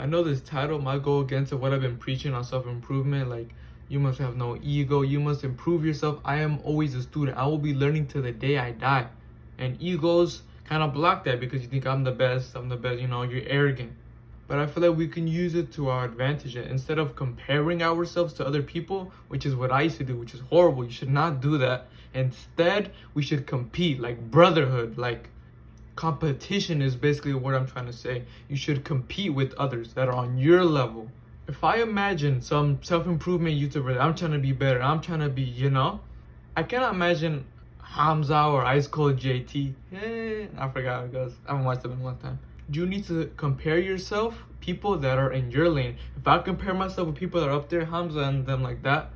I know this title might go against what I've been preaching on self-improvement, like you must have no ego, you must improve yourself. I am always a student. I will be learning to the day I die. And egos kind of block that because you think I'm the best, you're arrogant. But I feel like we can use it to our advantage. Instead of comparing ourselves to other people, which is what I used to do, which is horrible. You should not do that. Instead, we should compete, like brotherhood, like competition is basically what I'm trying to say. You should compete with others that are on your level. If I imagine some self-improvement YouTuber, I'm trying to be better, I'm trying to be, I cannot imagine Hamza or Ice Cold JT. I forgot how it goes. I haven't watched them in a long time. You need to compare yourself, people that are in your lane. If I compare myself with people that are up there, Hamza and them like that,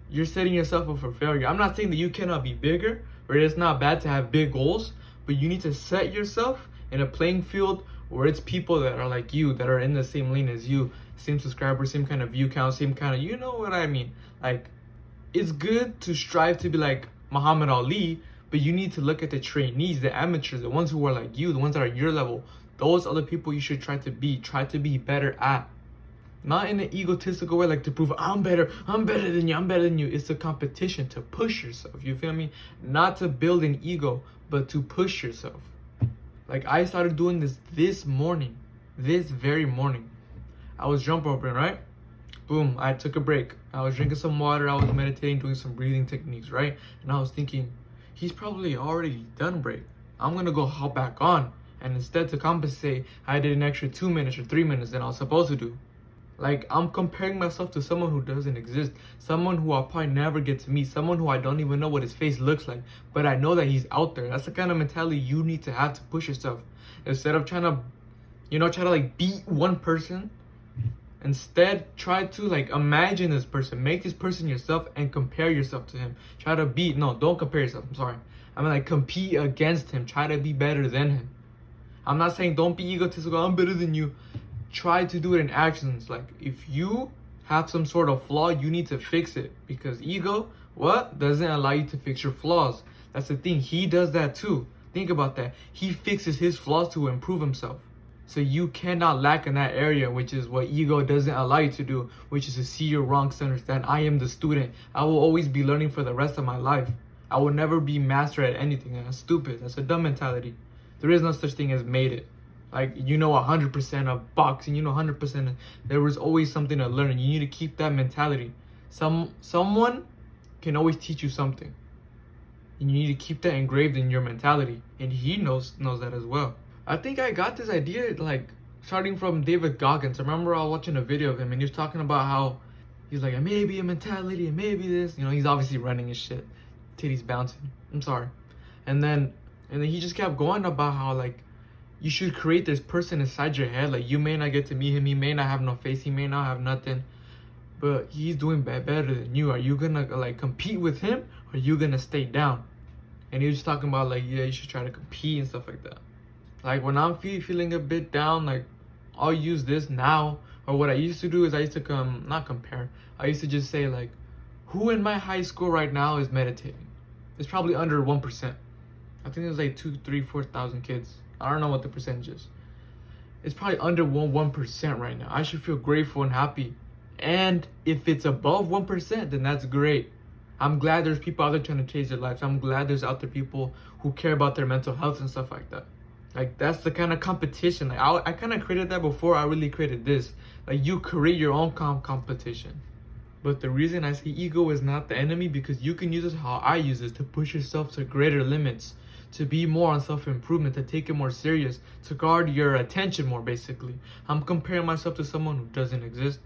you're setting yourself up for failure. I'm not saying that you cannot be bigger, or it's not bad to have big goals, but you need to set yourself in a playing field where it's people that are like you, that are in the same lane as you, same subscribers, same kind of view count, same kind of, you know what I mean? Like, it's good to strive to be like Muhammad Ali, but you need to look at the trainees, the amateurs, the ones who are like you, the ones that are your level. Those are the people you should try to be better at. Not in an egotistical way, like to prove I'm better than you. It's a competition to push yourself, you feel me? Not to build an ego, but to push yourself. Like I started doing this morning, this very morning. I was jump roping, right? Boom, I took a break. I was drinking some water, I was meditating, doing some breathing techniques, right? And I was thinking, he's probably already done break. I'm gonna go hop back on. And instead to compensate, I did an extra 2 minutes or 3 minutes than I was supposed to do. Like, I'm comparing myself to someone who doesn't exist, someone who I'll probably never get to meet, someone who I don't even know what his face looks like, but I know that he's out there. That's the kind of mentality you need to have to push yourself. Instead of trying to like beat one person, instead try to like imagine this person, make this person yourself and compare yourself to him. Don't compare yourself, I'm sorry. I mean like compete against him, try to be better than him. I'm not saying don't be egotistical, I'm better than you. Try to do it in actions. Like if you have some sort of flaw, you need to fix it, because ego doesn't allow you to fix your flaws. That's the thing. He does that too. Think about that. He fixes his flaws to improve himself. So you cannot lack in that area, which is what ego doesn't allow you to do, which is to see your wrongs, to understand I am the student. I will always be learning for the rest of my life. I will never be master at anything. That's stupid. That's a dumb mentality. There is no such thing as made it. Like, 100% of boxing, 100%. There was always something to learn. You need to keep that mentality. Someone can always teach you something. And you need to keep that engraved in your mentality. And he knows that as well. I think I got this idea, like, starting from David Goggins. I remember I was watching a video of him, and he was talking about how he's like, it may be a mentality, it may be this. He's obviously running his shit. Titties bouncing. I'm sorry. And then he just kept going about how, like, you should create this person inside your head. Like, you may not get to meet him, he may not have no face, he may not have nothing, but he's doing better than you. Are you gonna like compete with him, or are you gonna stay down? And he was just talking about like, yeah, you should try to compete and stuff like that. Like when I'm feeling a bit down, like I'll use this now. Or what I used to do is I used to not compare. I used to just say like, who in my high school right now is meditating? It's probably under 1%. I think there's like 2, 3, 4,000 kids. I don't know what the percentage is. It's probably under 1% right now. I should feel grateful and happy. And if it's above 1%, then that's great. I'm glad there's people out there trying to change their lives. I'm glad there's out there people who care about their mental health and stuff like that. Like, that's the kind of competition. Like, I kind of created that before I really created this. Like, you create your own competition. But the reason I say ego is not the enemy, because you can use it how I use it, to push yourself to greater limits, to be more on self-improvement, to take it more serious, to guard your attention more, basically. I'm comparing myself to someone who doesn't exist.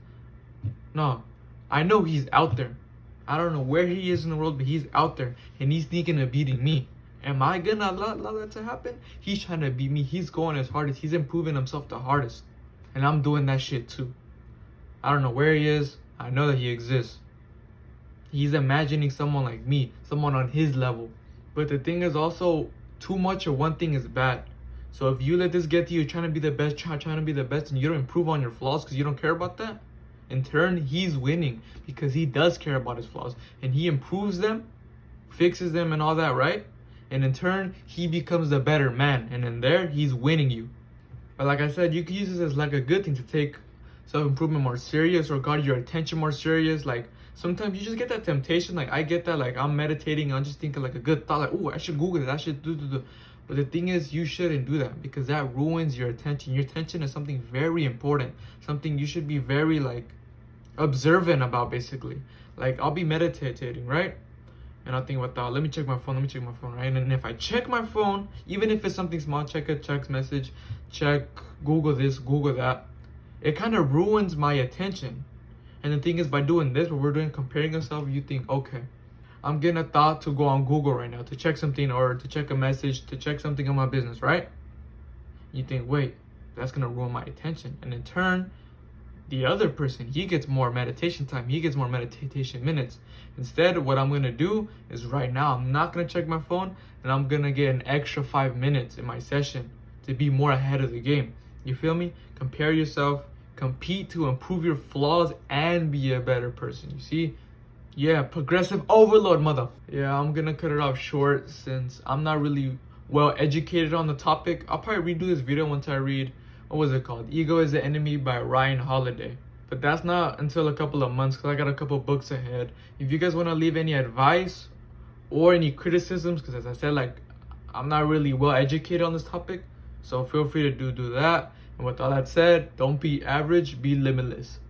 No, I know he's out there. I don't know where he is in the world, but he's out there, and he's thinking of beating me. Am I gonna allow that to happen? He's trying to beat me. He's going as hard as he's improving himself the hardest. And I'm doing that shit too. I don't know where he is. I know that he exists. He's imagining someone like me, someone on his level. But the thing is also, too much of one thing is bad. So if you let this get to you, trying to be the best, trying to be the best, and you don't improve on your flaws because you don't care about that, in turn, he's winning because he does care about his flaws. And he improves them, fixes them and all that, right? And in turn, he becomes the better man. And in there, he's winning you. But like I said, you can use this as like a good thing to take self-improvement more serious or got your attention more serious. Like sometimes you just get that temptation. Like I get that, like I'm meditating, I'm just thinking like a good thought, like, oh, I should Google it, I should do. But the thing is, you shouldn't do that because that ruins your attention. Your attention is something very important, something you should be very like observant about, basically. Like I'll be meditating, right? And I'll think about that. Let me check my phone, right? And if I check my phone, even if it's something small, check a text message, check Google this, Google that, it kind of ruins my attention. And the thing is, by doing this, what we're doing, comparing ourselves, you think, okay, I'm getting a thought to go on Google right now to check something or to check a message, to check something on my business, right? You think, wait, that's gonna ruin my attention. And in turn, the other person, he gets more meditation time, he gets more meditation minutes. Instead, what I'm gonna do is right now, I'm not gonna check my phone and I'm gonna get an extra 5 minutes in my session to be more ahead of the game. You feel me? Compare yourself, compete to improve your flaws and be a better person. You see? Yeah, progressive overload, mother. Yeah, I'm gonna cut it off short since I'm not really well educated on the topic. I'll probably redo this video once I read, what was it called? Ego is the Enemy by Ryan Holiday. But that's not until a couple of months because I got a couple books ahead. If you guys want to leave any advice or any criticisms, because as I said, like I'm not really well educated on this topic, so feel free to do that. And with all that said, don't be average, be limitless.